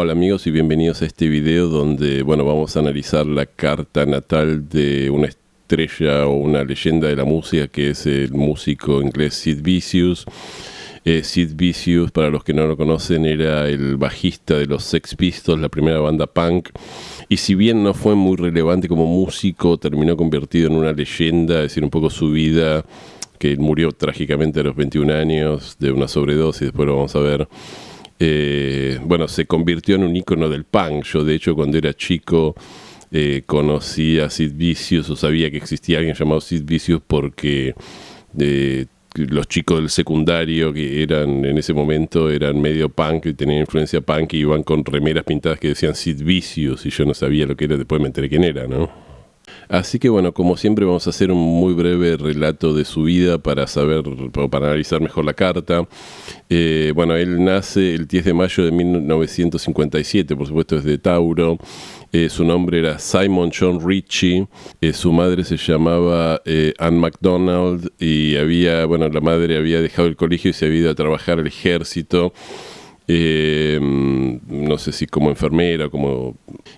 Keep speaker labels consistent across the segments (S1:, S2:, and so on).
S1: Hola amigos y bienvenidos a este video donde vamos a analizar la carta natal de una estrella o una leyenda de la música que es el músico inglés Sid Vicious. Sid Vicious, para los que no lo conocen, era el bajista de los Sex Pistols, la primera banda punk, y si bien no fue muy relevante como músico, terminó convertido en una leyenda, es decir, un poco su vida, que murió trágicamente a los 21 años de una sobredosis, después lo vamos a ver. Se convirtió en un ícono del punk. Yo, de hecho, cuando era chico, conocí a Sid Vicious, o sabía que existía alguien llamado Sid Vicious porque los chicos del secundario, que eran en ese momento eran medio punk y tenían influencia punk, y iban con remeras pintadas que decían Sid Vicious, y yo no sabía lo que era, después me enteré quién era, ¿no? Así que como siempre vamos a hacer un muy breve relato de su vida para saber, o para analizar mejor la carta. Él nace el 10 de mayo de 1957, por supuesto es de Tauro. Su nombre era Simon John Ritchie. Su madre se llamaba Ann MacDonald, y la madre había dejado el colegio y se había ido a trabajar al ejército. No sé si como enfermera,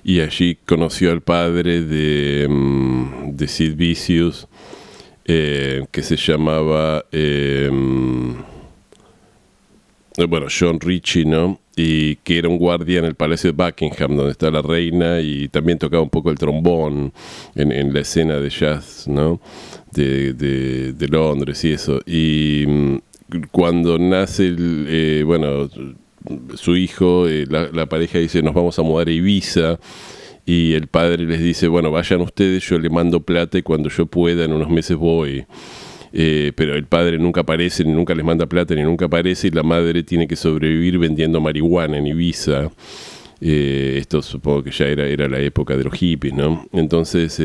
S1: y allí conoció al padre de Sid Vicious, que se llamaba John Ritchie, ¿no? Y que era un guardia en el Palacio de Buckingham, donde está la reina, y también tocaba un poco el trombón en la escena de jazz, ¿no? de Londres y eso. Y cuando nace su hijo, la pareja dice: nos vamos a mudar a Ibiza, y el padre les dice: bueno, vayan ustedes, yo le mando plata y cuando yo pueda en unos meses voy. Pero el padre nunca aparece, ni nunca les manda plata, ni nunca aparece, y la madre tiene que sobrevivir vendiendo marihuana en Ibiza. Esto supongo que ya era la época de los hippies, ¿no? Entonces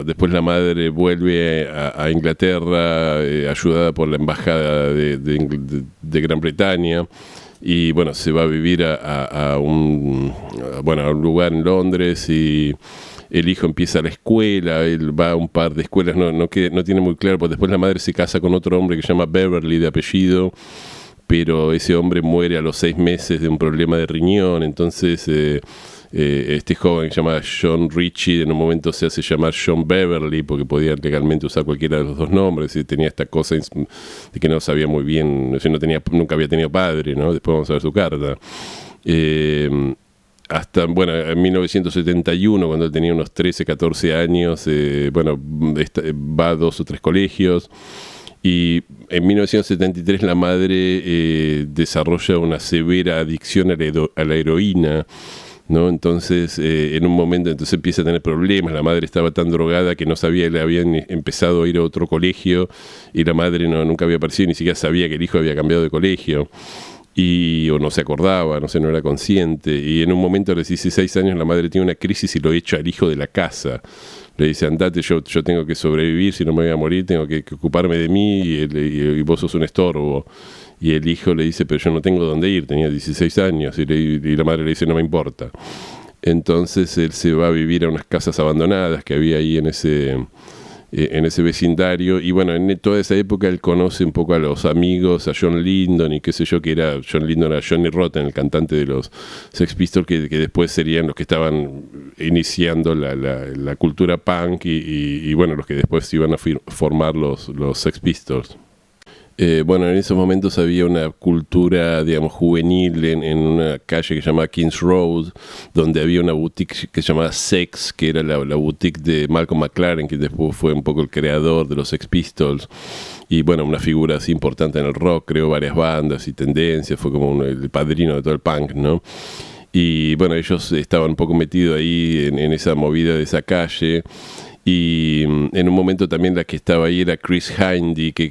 S1: después la madre vuelve a Inglaterra, ayudada por la embajada de Gran Bretaña, y se va a vivir a un lugar en Londres, y el hijo empieza la escuela, él va a un par de escuelas, no tiene muy claro, porque después la madre se casa con otro hombre que se llama Beverly de apellido, pero ese hombre muere a los 6 meses de un problema de riñón. Entonces este joven que se llama John Ritchie en un momento se hace llamar John Beverly, porque podía legalmente usar cualquiera de los dos nombres, y tenía esta cosa de que no sabía muy bien, nunca había tenido padre, ¿no? Después vamos a ver su carta. Hasta en 1971, cuando él tenía unos 13, 14 años, va a 2 o 3 colegios. Y en 1973 la madre desarrolla una severa adicción a la heroína, ¿no? Entonces, en un momento empieza a tener problemas. La madre estaba tan drogada que no sabía, le habían empezado a ir a otro colegio, y la madre nunca había aparecido, ni siquiera sabía que el hijo había cambiado de colegio. O no se acordaba, no era consciente, y en un momento a los 16 años la madre tiene una crisis y lo echa al hijo de la casa. Le dice: andate, yo tengo que sobrevivir, si no me voy a morir, tengo que ocuparme de mí, y vos sos un estorbo. Y el hijo le dice: pero yo no tengo dónde ir, tenía 16 años, y la madre le dice: no me importa. Entonces él se va a vivir a unas casas abandonadas que había ahí en ese vecindario, y en toda esa época él conoce un poco a los amigos, a John Lydon y qué sé yo, John Lydon era Johnny Rotten, el cantante de los Sex Pistols, que después serían los que estaban iniciando la cultura punk, y los que después iban a formar los Sex Pistols. En esos momentos había una cultura, juvenil en una calle que se llamaba Kings Road, donde había una boutique que se llamaba Sex, que era la boutique de Malcolm McLaren, que después fue un poco el creador de los Sex Pistols, y una figura así importante en el rock, creó varias bandas y tendencias, fue como el padrino de todo el punk, ¿no? Y ellos estaban un poco metidos ahí en esa movida de esa calle. Y en un momento también la que estaba ahí era Chris Hindy, que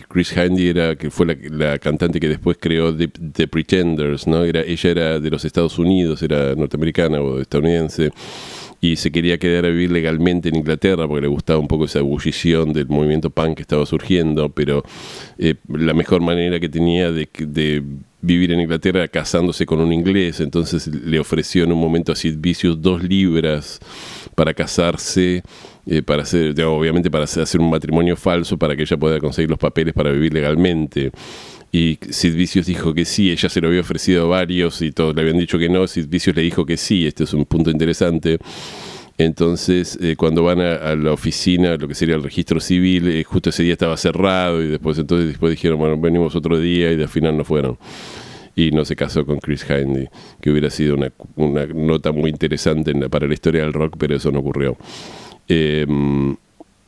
S1: fue la cantante que después creó The Pretenders, ¿no? Ella era de los Estados Unidos, era norteamericana o estadounidense, y se quería quedar a vivir legalmente en Inglaterra porque le gustaba un poco esa ebullición del movimiento punk que estaba surgiendo, pero la mejor manera que tenía de vivir en Inglaterra era casándose con un inglés. Entonces le ofreció en un momento a Sid Vicious 2 libras para casarse, obviamente para hacer un matrimonio falso, para que ella pueda conseguir los papeles para vivir legalmente. Y Sid Vicious dijo que sí, ella se lo había ofrecido a varios y todos le habían dicho que no, Sid Vicious le dijo que sí, este es un punto interesante. Entonces, cuando van a la oficina, lo que sería el registro civil, justo ese día estaba cerrado y después dijeron, bueno, venimos otro día y al final no fueron. Y no se casó con Chris Hindy, que hubiera sido una nota muy interesante para la historia del rock, pero eso no ocurrió.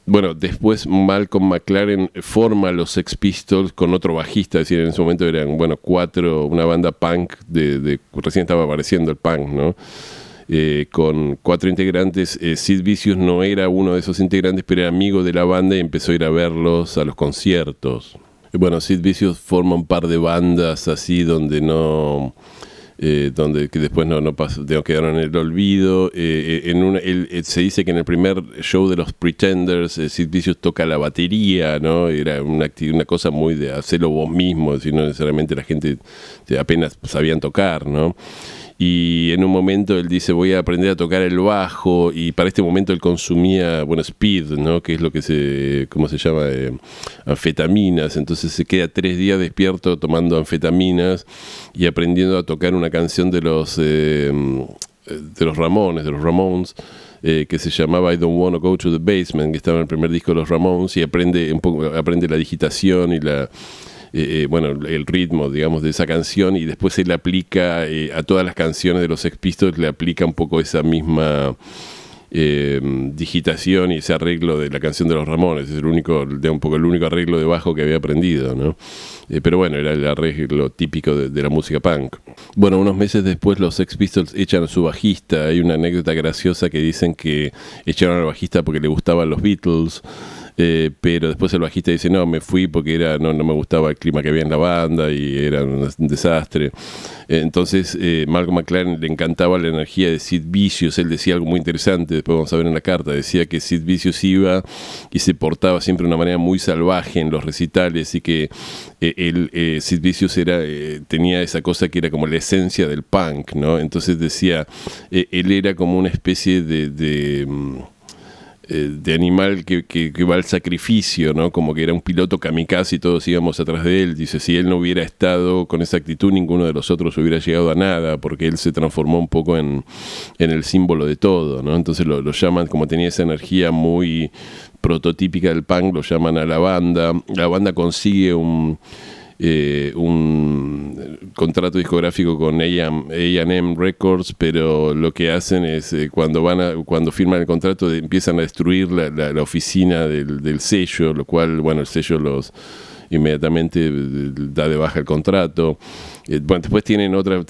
S1: Bueno, después Malcolm McLaren forma los Sex Pistols con otro bajista, es decir, en ese momento eran, bueno, una banda punk, recién estaba apareciendo el punk, ¿no? Con 4 integrantes. Sid Vicious no era uno de esos integrantes, pero era amigo de la banda y empezó a ir a verlos a los conciertos. Bueno, Sid Vicious forma un par de bandas así donde que después no pasó, quedaron en el olvido. Se dice que en el primer show de los Pretenders, Sid Vicious toca la batería, ¿no? Era una cosa muy de hacerlo vos mismo, si no necesariamente la gente apenas sabían tocar, ¿no? Y en un momento él dice, voy a aprender a tocar el bajo, y para este momento él consumía, bueno, speed, ¿no? Que es lo que ¿cómo se llama? Anfetaminas. Entonces se queda 3 días despierto tomando anfetaminas y aprendiendo a tocar una canción de los Ramones, que se llamaba I Don't Wanna Go to the Basement, que estaba en el primer disco de los Ramones, y aprende la digitación y el ritmo, digamos, de esa canción, y después él aplica a todas las canciones de los Sex Pistols, le aplica un poco esa misma digitación y ese arreglo de la canción de los Ramones. Es el único arreglo de bajo que había aprendido, ¿no? Pero bueno, era el arreglo típico de la música punk. Bueno, unos meses después los Sex Pistols echan a su bajista. Hay una anécdota graciosa que dicen que echaron al bajista porque le gustaban los Beatles. Pero después el bajista dice, no, me fui porque no me gustaba el clima que había en la banda y era un desastre. Entonces Malcolm McLaren le encantaba la energía de Sid Vicious. Él decía algo muy interesante, después vamos a ver en la carta, decía que Sid Vicious iba y se portaba siempre de una manera muy salvaje en los recitales, y que Sid Vicious tenía esa cosa que era como la esencia del punk, ¿no? Entonces decía, él era como una especie de animal que va al sacrificio, ¿no? Como que era un piloto kamikaze y todos íbamos atrás de él. Dice, si él no hubiera estado con esa actitud, ninguno de los otros hubiera llegado a nada, porque él se transformó un poco en el símbolo de todo, ¿no? Entonces lo llaman, como tenía esa energía muy prototípica del punk, lo llaman a la banda. La banda consigue un contrato discográfico con A&M Records, pero lo que hacen es cuando firman el contrato empiezan a destruir la oficina del sello, lo cual, bueno, el sello inmediatamente da de baja el contrato. Bueno, después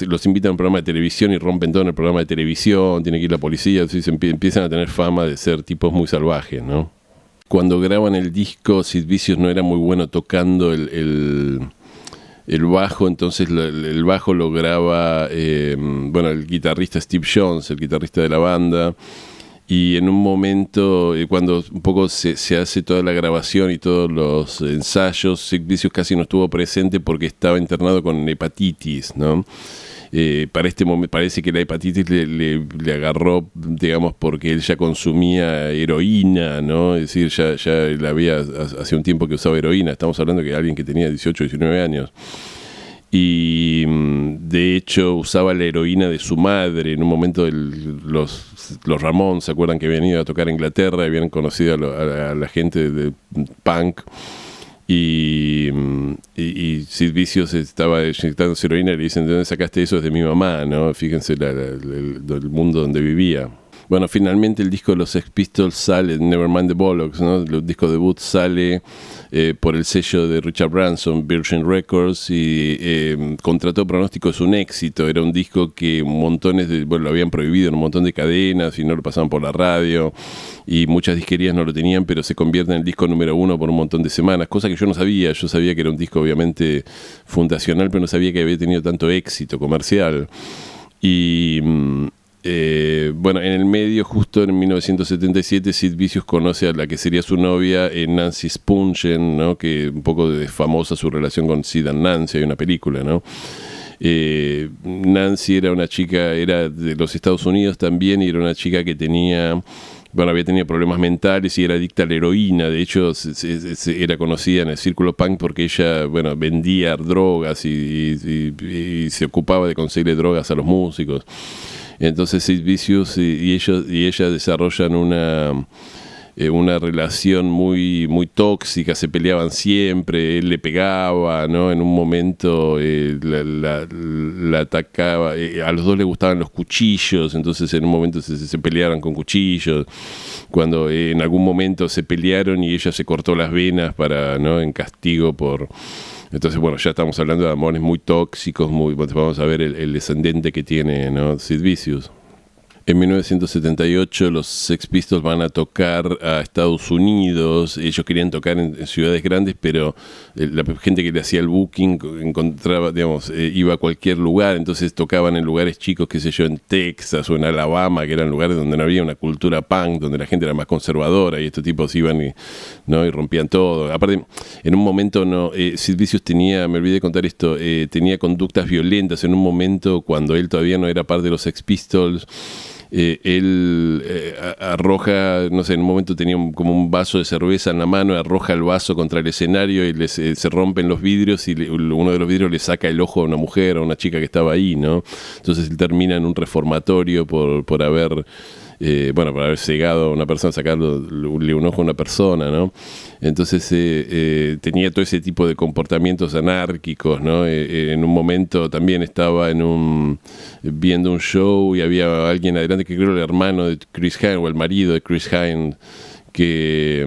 S1: los invitan a un programa de televisión y rompen todo en el programa de televisión, tiene que ir la policía, entonces empiezan a tener fama de ser tipos muy salvajes, ¿no? Cuando graban el disco, Sid Vicious no era muy bueno tocando el bajo, entonces el bajo lo graba el guitarrista Steve Jones, el guitarrista de la banda, y en un momento, cuando un poco se hace toda la grabación y todos los ensayos, Sid Vicious casi no estuvo presente porque estaba internado con hepatitis, ¿no? Para este momento parece que la hepatitis le agarró, digamos, porque él ya consumía heroína, ¿no? Es decir, ya hace un tiempo que usaba heroína. Estamos hablando de alguien que tenía 18, 19 años. Y de hecho usaba la heroína de su madre. En un momento los Ramones, ¿se acuerdan que habían ido a tocar a Inglaterra? Habían conocido a la gente de punk. Y Sid Vicious estaba inyectando heroína y le dicen, ¿de dónde sacaste eso? Es de mi mamá, ¿no? Fíjense el mundo donde vivía. Bueno, finalmente el disco de los Sex Pistols sale, Nevermind the Bollocks, ¿no? El disco debut sale por el sello de Richard Branson, Virgin Records, y contra todo pronóstico es un éxito. Era un disco que lo habían prohibido en un montón de cadenas y no lo pasaban por la radio, y muchas disquerías no lo tenían, pero se convierte en el disco número 1 por un montón de semanas, cosa que yo no sabía. Yo sabía que era un disco obviamente fundacional, pero no sabía que había tenido tanto éxito comercial. Y en el medio, justo en 1977, Sid Vicious conoce a la que sería su novia, Nancy Spungen, ¿no? Que un poco famosa su relación con Sid and Nancy, hay una película, ¿no? Nancy era una chica, era de los Estados Unidos también, y era una chica que tenía bueno, había tenido problemas mentales y era adicta a la heroína. De hecho, era conocida en el círculo punk porque ella, bueno, vendía drogas y se ocupaba de conseguirle drogas a los músicos. Entonces Sid Vicious y ella desarrollan una relación muy, muy tóxica, se peleaban siempre, él le pegaba, ¿no? En un momento la atacaba, a los dos les gustaban los cuchillos, entonces en un momento se pelearon con cuchillos, cuando en algún momento se pelearon y ella se cortó las venas para, ¿no? En castigo por... Entonces, bueno, ya estamos hablando de amores muy tóxicos, vamos a ver el descendente que tiene, ¿no? Sid Vicious. En 1978 los Sex Pistols van a tocar a Estados Unidos. Ellos querían tocar en ciudades grandes, pero la gente que le hacía el booking encontraba, digamos, iba a cualquier lugar. Entonces tocaban en lugares chicos, qué sé yo, en Texas o en Alabama, que eran lugares donde no había una cultura punk, donde la gente era más conservadora y estos tipos iban y rompían todo. Aparte, en un momento Sid Vicious tenía, me olvidé de contar esto, tenía conductas violentas. En un momento, cuando él todavía no era parte de los Sex Pistols, él arroja, no sé, en un momento tenía como un vaso de cerveza en la mano, arroja el vaso contra el escenario y se rompen los vidrios y uno de los vidrios le saca el ojo a una mujer, a una chica que estaba ahí, ¿no? Entonces él termina en un reformatorio por haber... por haber cegado a una persona, sacarle un ojo a una persona, ¿no? Entonces tenía todo ese tipo de comportamientos anárquicos, ¿no? En un momento también estaba viendo un show y había alguien adelante, que creo el hermano de Chris Hine o el marido de Chris Hine, que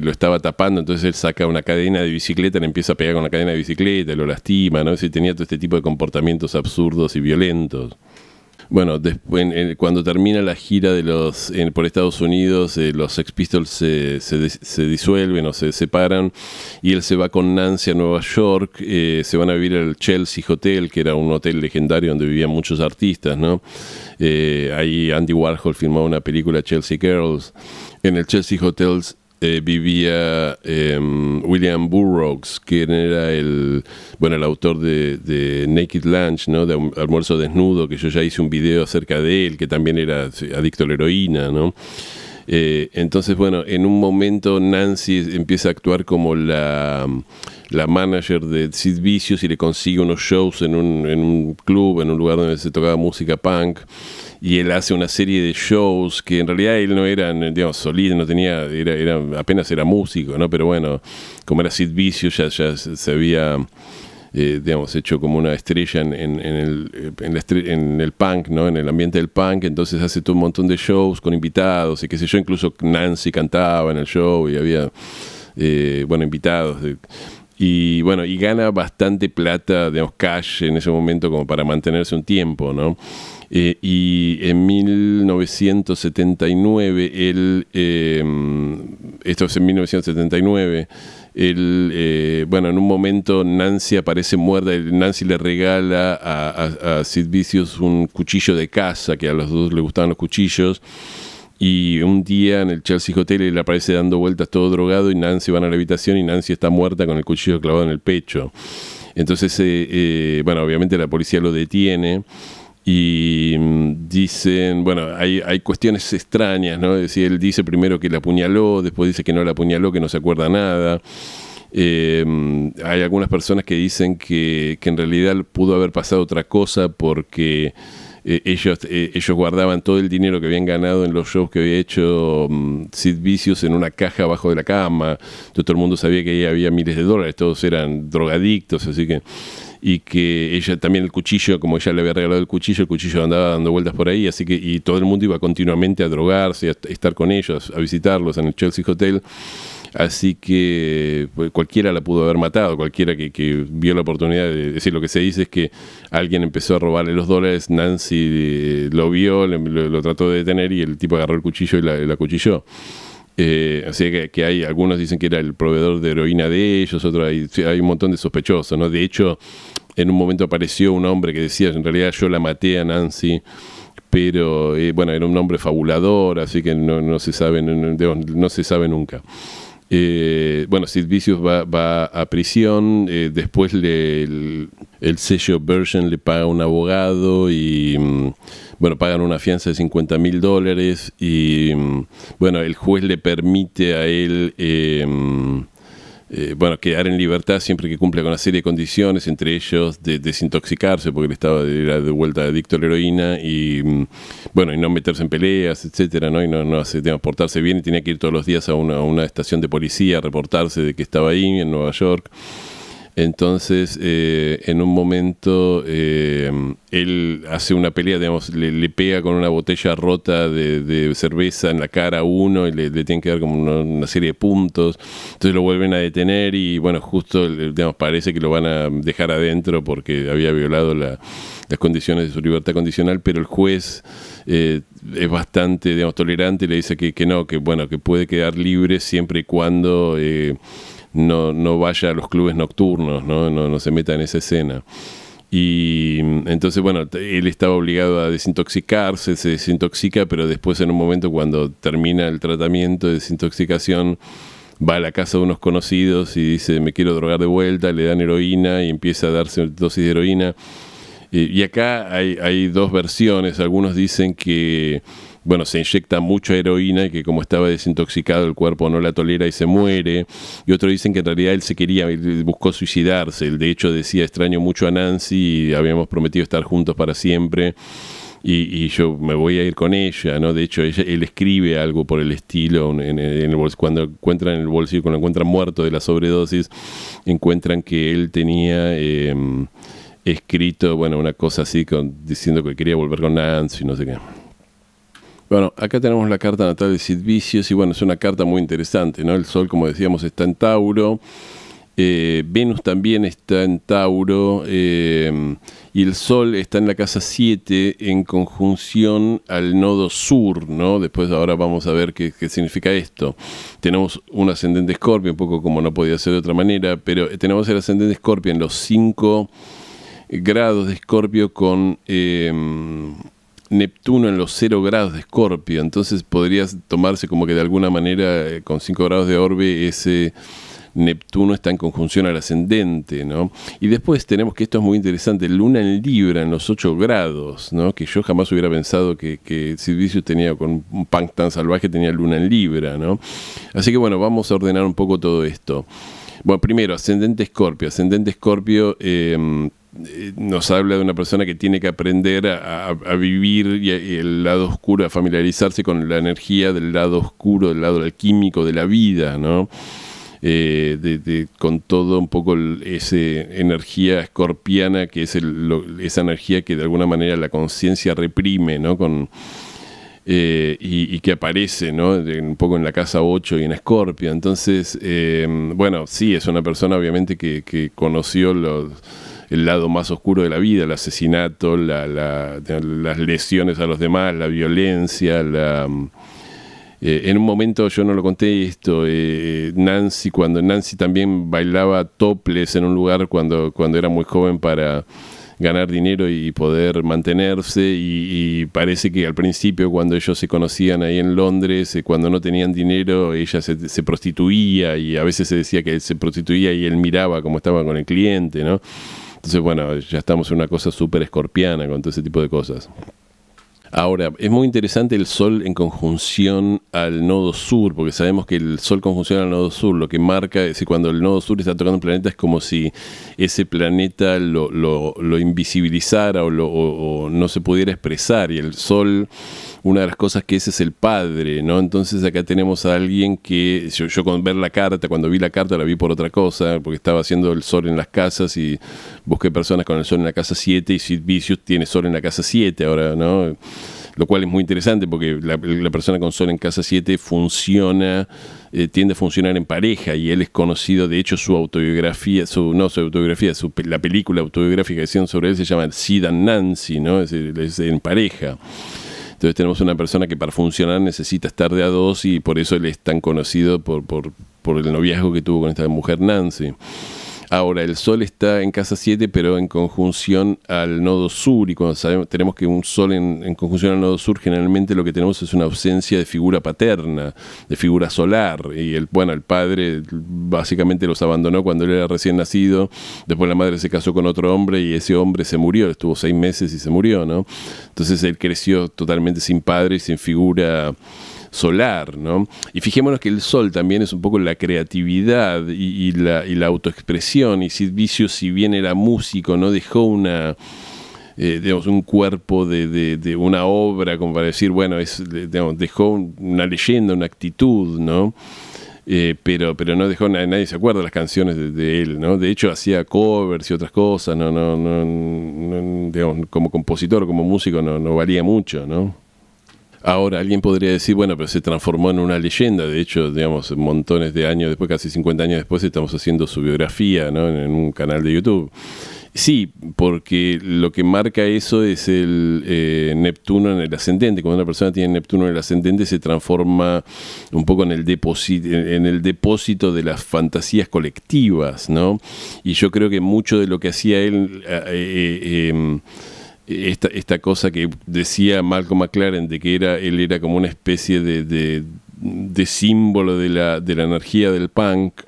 S1: lo estaba tapando. Entonces él saca una cadena de bicicleta, le empieza a pegar con la cadena de bicicleta, lo lastima, ¿no? Y tenía todo este tipo de comportamientos absurdos y violentos. Bueno, después, cuando termina la gira por Estados Unidos, los Sex Pistols se disuelven o se separan y él se va con Nancy a Nueva York. Se van a vivir al Chelsea Hotel, que era un hotel legendario donde vivían muchos artistas, ¿no? Ahí Andy Warhol filmó una película, Chelsea Girls. En el Chelsea Hotel vivía William Burroughs, que era el autor de Naked Lunch, ¿no? De Almuerzo Desnudo, que yo ya hice un video acerca de él, que también era adicto a la heroína, ¿no? Entonces, bueno, en un momento Nancy empieza a actuar como la manager de Sid Vicious y le consigue unos shows en un club, en un lugar donde se tocaba música punk. Y él hace una serie de shows que en realidad él no era, digamos, solista, no tenía, apenas era músico, ¿no? Pero bueno, como era Sid Vicious, ya se había, digamos, hecho como una estrella en el punk, ¿no? En el ambiente del punk. Entonces hace todo un montón de shows con invitados y qué sé yo, incluso Nancy cantaba en el show y había, invitados. Y bueno, y gana bastante plata, digamos, cash en ese momento como para mantenerse un tiempo, ¿no? Y en 1979, esto es en 1979, en un momento Nancy aparece muerta. Nancy le regala a Sid Vicious un cuchillo de caza, que a los dos le gustaban los cuchillos. Y un día en el Chelsea Hotel él aparece dando vueltas todo drogado y Nancy van a la habitación y Nancy está muerta con el cuchillo clavado en el pecho. Entonces, obviamente la policía lo detiene y dicen, hay cuestiones extrañas, ¿no? Es decir, él dice primero que la apuñaló, después dice que no la apuñaló, que no se acuerda nada. Hay algunas personas que dicen que en realidad pudo haber pasado otra cosa porque... ellos guardaban todo el dinero que habían ganado en los shows que había hecho Sid Vicious en una caja abajo de la cama. Entonces todo el mundo sabía que ahí había miles de dólares, todos eran drogadictos, así que... Y que ella también el cuchillo, como ella le había regalado el cuchillo andaba dando vueltas por ahí, así que y todo el mundo iba continuamente a drogarse, a estar con ellos, a visitarlos en el Chelsea Hotel. Así que cualquiera la pudo haber matado, cualquiera que vio la oportunidad de decir. Lo que se dice es que alguien empezó a robarle los dólares, Nancy lo vio, lo trató de detener y el tipo agarró el cuchillo y la acuchilló. Así que hay algunos dicen que era el proveedor de heroína de ellos, otros hay un montón de sospechosos, ¿no? De hecho, en un momento apareció un hombre que decía, en realidad yo la maté a Nancy, pero era un hombre fabulador, así que no se sabe, no se sabe nunca. Bueno, Sid Vicious va a prisión, después el sello Virgin le paga un abogado y, bueno, pagan una fianza de $50,000 y, bueno, el juez le permite a él, bueno, quedar en libertad siempre que cumpla con una serie de condiciones, entre ellos desintoxicarse, porque era de vuelta adicto a la heroína y, bueno, y no meterse en peleas, etcétera, ¿no? Y no hace, digamos, portarse bien, y tenía que ir todos los días a una estación de policía a reportarse de que estaba ahí en Nueva York. Entonces, en un momento, él hace una pelea, digamos, le pega con una botella rota de cerveza en la cara a uno y le tienen que dar como una serie de puntos. Entonces lo vuelven a detener y, bueno, justo, digamos, parece que lo van a dejar adentro porque había violado las condiciones de su libertad condicional, pero el juez es bastante, digamos, tolerante y le dice que no, que bueno, que puede quedar libre siempre y cuando no vaya a los clubes nocturnos, no se meta en esa escena. Y entonces, bueno, él estaba obligado a desintoxicarse, se desintoxica, pero después, en un momento, cuando termina el tratamiento de desintoxicación, va a la casa de unos conocidos y dice: me quiero drogar de vuelta, le dan heroína y empieza a darse dosis de heroína. Y acá hay dos versiones. Algunos dicen que, bueno, se inyecta mucha heroína y que como estaba desintoxicado el cuerpo no la tolera y se muere. Y otros dicen que en realidad él buscó suicidarse. Él de hecho decía: extraño mucho a Nancy y habíamos prometido estar juntos para siempre. Y yo me voy a ir con ella, ¿no? De hecho, él escribe algo por el estilo cuando encuentran en el bolsillo, cuando lo encuentran muerto de la sobredosis, encuentran que él tenía escrito, bueno, una cosa así, diciendo que quería volver con Nancy, no sé qué. Bueno, acá tenemos la carta natal de Sid Vicious y, bueno, es una carta muy interesante, ¿no? El Sol, como decíamos, está en Tauro, Venus también está en Tauro, y el Sol está en la casa 7 en conjunción al nodo sur, ¿no? Después, ahora vamos a ver qué significa esto. Tenemos un ascendente Escorpio, un poco como no podía ser de otra manera, pero tenemos el ascendente Escorpio en los 5 grados de Escorpio con Neptuno en los 0 grados de Escorpio. Entonces podría tomarse como que de alguna manera, con 5 grados de orbe, ese Neptuno está en conjunción al ascendente, ¿no? Y después tenemos, que esto es muy interesante, Luna en Libra en los 8 grados, ¿no? Que yo jamás hubiera pensado que Sid Vicious tenía, con un punk tan salvaje, tenía Luna en Libra, ¿no? Así que, bueno, vamos a ordenar un poco todo esto. Bueno, primero, ascendente Escorpio. Ascendente Escorpio nos habla de una persona que tiene que aprender a vivir y el lado oscuro, a familiarizarse con la energía del lado oscuro, del lado alquímico de la vida, ¿no? Con todo un poco esa energía escorpiana, que es esa energía que de alguna manera la conciencia reprime, ¿no? Y que aparece, ¿no? Un poco en la casa 8 y en Escorpio. Entonces, bueno, sí, es una persona obviamente que conoció el lado más oscuro de la vida, el asesinato, las lesiones a los demás, la violencia, en un momento, yo no lo conté esto, cuando Nancy también bailaba topless en un lugar cuando era muy joven para ganar dinero y poder mantenerse, y parece que al principio, cuando ellos se conocían ahí en Londres, cuando no tenían dinero, ella se prostituía, y a veces se decía que él se prostituía y él miraba cómo estaba con el cliente, ¿no? Entonces, bueno, ya estamos en una cosa súper escorpiana con todo ese tipo de cosas. Ahora, es muy interesante el Sol en conjunción al nodo sur, porque sabemos que el Sol conjunción al nodo sur lo que marca es que cuando el nodo sur está tocando un planeta, es como si ese planeta lo invisibilizara o no se pudiera expresar. Y el Sol, una de las cosas que es el padre, ¿no? Entonces acá tenemos a alguien que, yo con ver la carta, cuando vi la carta la vi por otra cosa, porque estaba haciendo el Sol en las casas y busqué personas con el Sol en la casa 7, y Sid Vicious tiene Sol en la casa 7 ahora, ¿no? Lo cual es muy interesante porque la persona con Sol en casa 7 funciona, tiende a funcionar en pareja, y él es conocido, de hecho su autobiografía, la película autobiográfica que hicieron sobre él se llama Sid and Nancy, ¿no? Es en pareja. Entonces tenemos una persona que para funcionar necesita estar de a dos, y por eso él es tan conocido por el noviazgo que tuvo con esta mujer Nancy. Ahora, el Sol está en casa 7, pero en conjunción al nodo sur, y cuando tenemos que un Sol en conjunción al nodo sur, generalmente lo que tenemos es una ausencia de figura paterna, de figura solar, y el padre básicamente los abandonó cuando él era recién nacido. Después la madre se casó con otro hombre y ese hombre se murió, estuvo 6 meses y se murió, ¿no? Entonces él creció totalmente sin padre y sin figura solar, ¿no? Y fijémonos que el Sol también es un poco la creatividad y la autoexpresión, y Sid Vicious, si bien era músico, no dejó digamos, un cuerpo de una obra, como para decir, bueno, digamos, dejó una leyenda, una actitud, ¿no? Pero no dejó, nadie se acuerda de las canciones de él, ¿no? De hecho, hacía covers y otras cosas, no, digamos, como compositor, como músico, no valía mucho, ¿no? Ahora, alguien podría decir, bueno, pero se transformó en una leyenda. De hecho, digamos, montones de años después, casi 50 años después, estamos haciendo su biografía, ¿no? En un canal de YouTube. Sí, porque lo que marca eso es el Neptuno en el ascendente. Cuando una persona tiene Neptuno en el ascendente, se transforma un poco en el depósito de las fantasías colectivas, ¿no? Y yo creo que mucho de lo que hacía él... esta cosa que decía Malcolm McLaren, de que él era como una especie de símbolo de la energía del punk,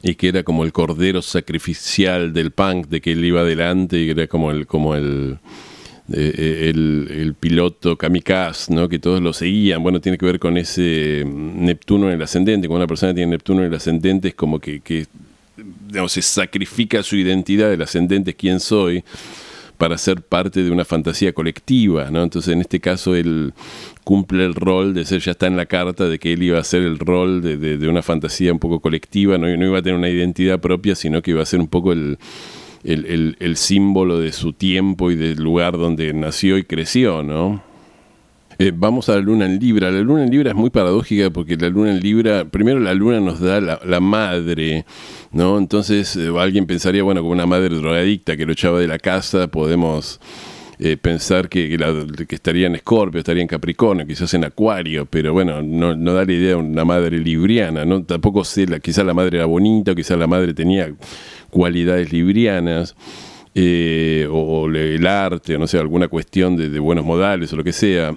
S1: y que era como el cordero sacrificial del punk, de que él iba adelante y que era como el piloto kamikaze, ¿no? Que todos lo seguían. Bueno, tiene que ver con ese Neptuno en el ascendente. Cuando una persona tiene Neptuno en el ascendente, es como que digamos, se sacrifica su identidad, el ascendente es quién soy, para ser parte de una fantasía colectiva, ¿no? Entonces, en este caso, él cumple el rol de ser, ya está en la carta, de que él iba a ser el rol de una fantasía un poco colectiva, no iba a tener una identidad propia, sino que iba a ser un poco el símbolo de su tiempo y del lugar donde nació y creció, ¿no? Vamos a la luna en Libra. La luna en Libra es muy paradójica porque la luna en Libra, primero la luna nos da la madre, ¿no? Entonces alguien pensaría, bueno, como una madre drogadicta que lo echaba de la casa, podemos pensar que estaría en Escorpio, estaría en Capricornio, quizás en Acuario, pero bueno, no da la idea de una madre libriana, ¿no? Tampoco sé, quizás la madre era bonita, quizás la madre tenía cualidades librianas. O el arte, o no sé, alguna cuestión de buenos modales o lo que sea.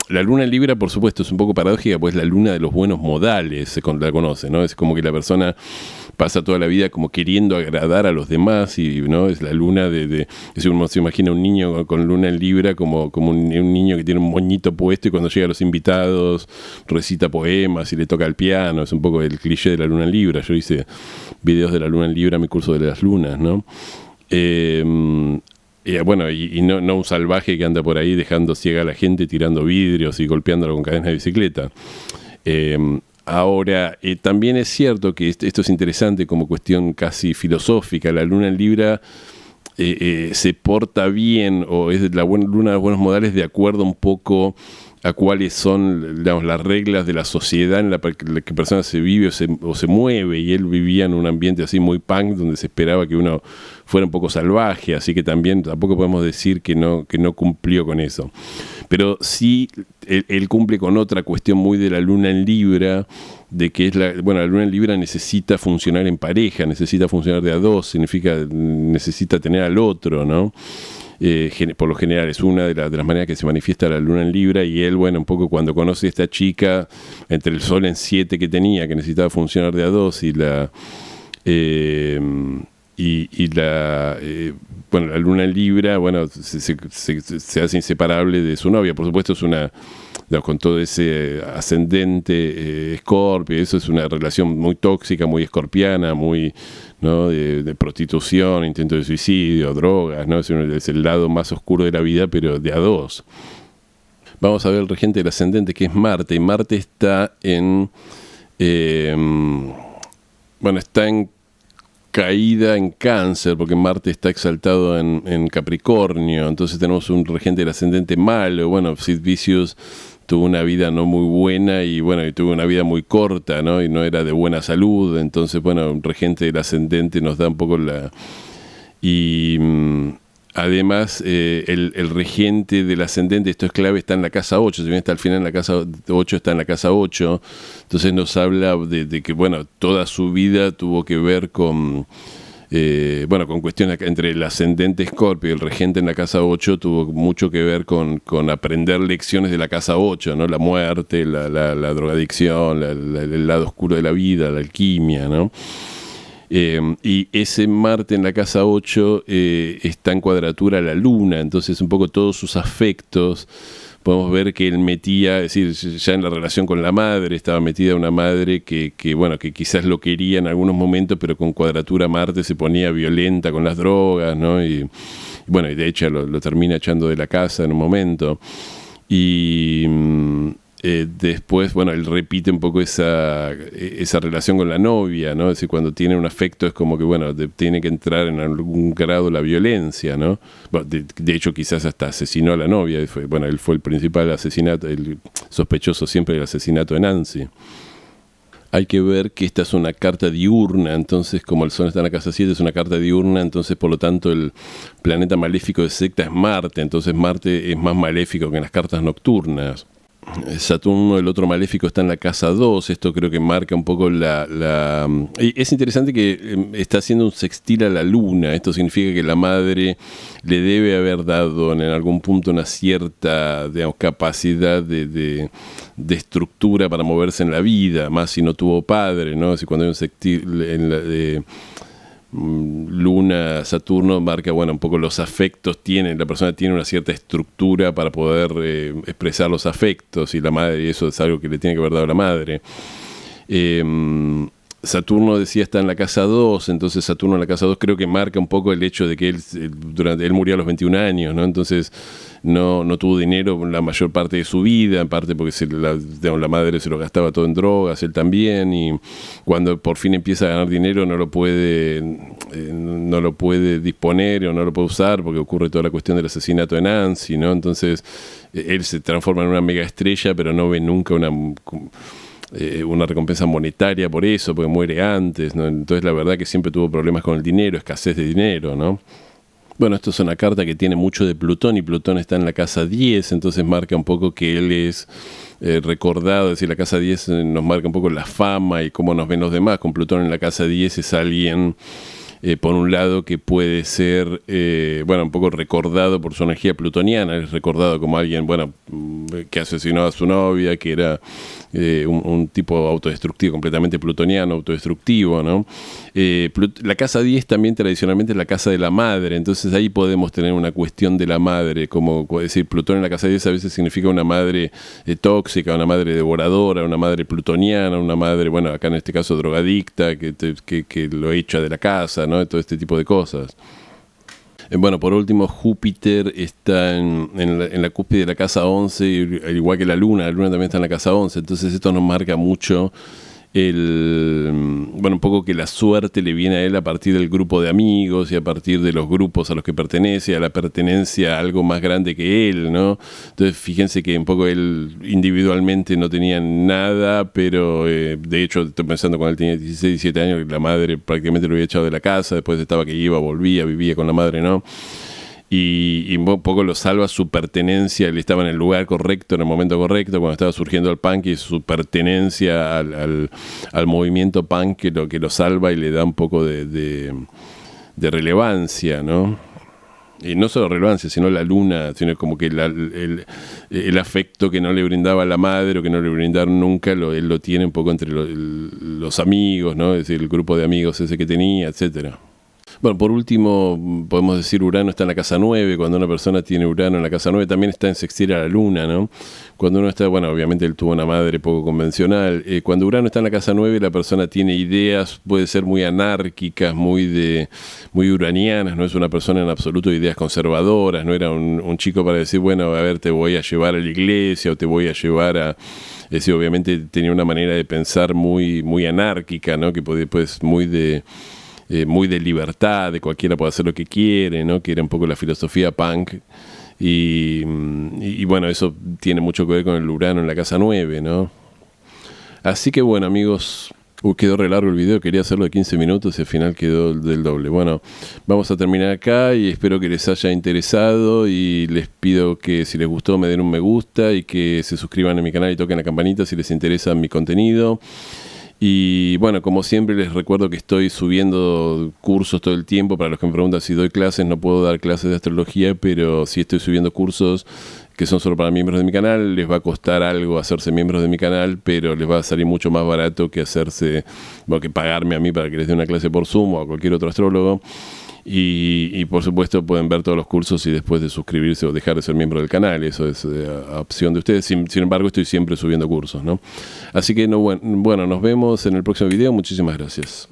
S1: La luna en Libra, por supuesto, es un poco paradójica, pues la luna de los buenos modales la conoce, ¿no? Es como que la persona pasa toda la vida como queriendo agradar a los demás, y ¿no? Es la luna uno se imagina un niño con luna en Libra como un niño que tiene un moñito puesto y cuando llega a los invitados recita poemas y le toca el piano. Es un poco el cliché de la luna en Libra. Yo hice videos de la luna en Libra en mi curso de las lunas, ¿no? Bueno, y no un salvaje que anda por ahí dejando ciega a la gente, tirando vidrios y golpeándolo con cadenas de bicicleta. Ahora, también es cierto que esto es interesante como cuestión casi filosófica. La luna en Libra se porta bien, o es la luna de los buenos modales, de acuerdo un poco a cuáles son, digamos, las reglas de la sociedad en la que la persona se vive o se mueve, y él vivía en un ambiente así muy punk, donde se esperaba que uno fuera un poco salvaje, así que tampoco podemos decir que no cumplió con eso. Pero sí, él cumple con otra cuestión muy de la luna en Libra, de que la luna en Libra necesita funcionar en pareja, necesita funcionar de a dos, necesita tener al otro, ¿no? Por lo general es una de las maneras que se manifiesta la luna en Libra, y él, bueno, un poco cuando conoce a esta chica, entre el Sol en 7 que tenía, que necesitaba funcionar de a dos, y la luna en Libra, bueno, se hace inseparable de su novia. Por supuesto, es con todo ese ascendente Escorpio, eso es una relación muy tóxica, muy escorpiana, muy, ¿no? de prostitución, intento de suicidio, drogas, ¿no? Es el lado más oscuro de la vida, pero de a dos. Vamos a ver el regente del ascendente, que es Marte, y Marte está está en caída en Cáncer, porque Marte está exaltado en Capricornio. Entonces tenemos un regente del ascendente malo. Bueno, Sid Vicious tuvo una vida no muy buena, y tuvo una vida muy corta, ¿no? Y no era de buena salud. Entonces, bueno, un regente del ascendente nos da un poco además, el regente del ascendente, esto es clave, está en la casa 8. Si bien está al final en la casa 8, está en la casa 8. Entonces nos habla de que, bueno, toda su vida tuvo que ver con bueno, con cuestiones entre el ascendente Escorpio y el regente en la casa 8 tuvo mucho que ver con aprender lecciones de la casa 8, ¿no? La muerte, la drogadicción, el lado oscuro de la vida, la alquimia, ¿no? Y ese Marte en la casa 8 está en cuadratura a la Luna, entonces un poco todos sus afectos, podemos ver que él metía, es decir, ya en la relación con la madre, estaba metida una madre que bueno, que quizás lo quería en algunos momentos, pero con cuadratura Marte se ponía violenta con las drogas, ¿no? Y bueno, y de hecho lo termina echando de la casa en un momento. Y después, bueno, él repite un poco esa relación con la novia, ¿no? Es decir, cuando tiene un afecto es como que, bueno, tiene que entrar en algún grado la violencia, ¿no? Bueno, de hecho, quizás hasta asesinó a la novia. Bueno, él fue el principal asesinato, el sospechoso siempre del asesinato de Nancy. Hay que ver que esta es una carta diurna, entonces como el Sol está en la casa 7, es una carta diurna, entonces por lo tanto el planeta maléfico de secta es Marte, entonces Marte es más maléfico que en las cartas nocturnas. Saturno, el otro maléfico, está en la casa 2. Esto creo que marca un poco y es interesante que está haciendo un sextil a la luna. Esto significa que la madre le debe haber dado en algún punto una cierta, digamos, capacidad de estructura para moverse en la vida, más si no tuvo padre, ¿no? Si cuando hay un sextil en Luna, Saturno, marca, bueno, un poco los afectos, la persona tiene una cierta estructura para poder expresar los afectos, y la madre, eso es algo que le tiene que haber dado la madre. Saturno, decía, está en la casa 2, entonces Saturno en la casa 2 creo que marca un poco el hecho de que él murió a los 21 años, ¿no? Entonces no tuvo dinero la mayor parte de su vida, en parte porque la madre se lo gastaba todo en drogas, él también, y cuando por fin empieza a ganar dinero no lo puede disponer o no lo puede usar porque ocurre toda la cuestión del asesinato de Nancy, ¿no? Entonces él se transforma en una mega estrella, pero no ve nunca una recompensa monetaria por eso, porque muere antes, ¿no? Entonces la verdad que siempre tuvo problemas con el dinero, escasez de dinero, ¿no? Bueno, esto es una carta que tiene mucho de Plutón, y Plutón está en la casa 10, entonces marca un poco que él es recordado, es decir, la casa 10 nos marca un poco la fama y cómo nos ven los demás. Con Plutón en la casa 10 es alguien, por un lado, que puede ser, bueno, un poco recordado por su energía plutoniana, es recordado como alguien, bueno, que asesinó a su novia, que era un tipo autodestructivo, completamente plutoniano, autodestructivo, ¿no? La casa 10 también tradicionalmente es la casa de la madre, entonces ahí podemos tener una cuestión de la madre, como decir, Plutón en la casa 10 a veces significa una madre tóxica, una madre devoradora, una madre plutoniana, una madre, bueno, acá en este caso drogadicta, que lo echa de la casa, ¿no? Todo este tipo de cosas. Bueno, por último, Júpiter está en la cúspide de la casa 11, al igual que la Luna también está en la casa 11, entonces esto nos marca mucho bueno, un poco que la suerte le viene a él a partir del grupo de amigos y a partir de los grupos a los que pertenece, a la pertenencia a algo más grande que él, ¿no? Entonces fíjense que un poco él individualmente no tenía nada, pero de hecho estoy pensando cuando él tenía 16, 17 años, la madre prácticamente lo había echado de la casa, después estaba que iba, volvía, vivía con la madre, ¿no? Y un poco lo salva su pertenencia, él estaba en el lugar correcto, en el momento correcto, cuando estaba surgiendo el punk, y su pertenencia al movimiento punk que lo salva y le da un poco de relevancia, ¿no? Y no solo relevancia, sino la luna, sino como que el afecto que no le brindaba la madre o que no le brindaron nunca, él lo tiene un poco entre los amigos, ¿no? Es decir, el grupo de amigos ese que tenía, etcétera. Bueno, por último, podemos decir Urano está en la casa 9. Cuando una persona tiene Urano en la casa 9, también está en sextil a la Luna, ¿no? Cuando uno está, bueno, obviamente él tuvo una madre poco convencional. Cuando Urano está en la casa 9, la persona tiene ideas, puede ser muy anárquicas, muy uranianas, no es una persona en absoluto de ideas conservadoras, no era un chico para decir, bueno, a ver, te voy a llevar a la iglesia o te voy a llevar a... Es decir, obviamente tenía una manera de pensar muy anárquica, ¿no? Que pues muy de libertad, de cualquiera puede hacer lo que quiere, ¿no? Que era un poco la filosofía punk, y bueno, eso tiene mucho que ver con el Urano en la casa 9, ¿no? Así que bueno, amigos, quedó re largo el video, quería hacerlo de 15 minutos y al final quedó del doble. Bueno, vamos a terminar acá y espero que les haya interesado, y les pido que si les gustó me den un me gusta y que se suscriban a mi canal y toquen la campanita si les interesa mi contenido. Y bueno, como siempre les recuerdo que estoy subiendo cursos todo el tiempo. Para los que me preguntan si doy clases, no puedo dar clases de astrología, pero sí estoy subiendo cursos que son solo para miembros de mi canal. Les va a costar algo hacerse miembros de mi canal, pero les va a salir mucho más barato que que pagarme a mí para que les dé una clase por Zoom o a cualquier otro astrólogo. Y por supuesto pueden ver todos los cursos y después de suscribirse o dejar de ser miembro del canal. Eso es opción de ustedes. Sin embargo, estoy siempre subiendo cursos, ¿no? Así que bueno, nos vemos en el próximo video. Muchísimas gracias.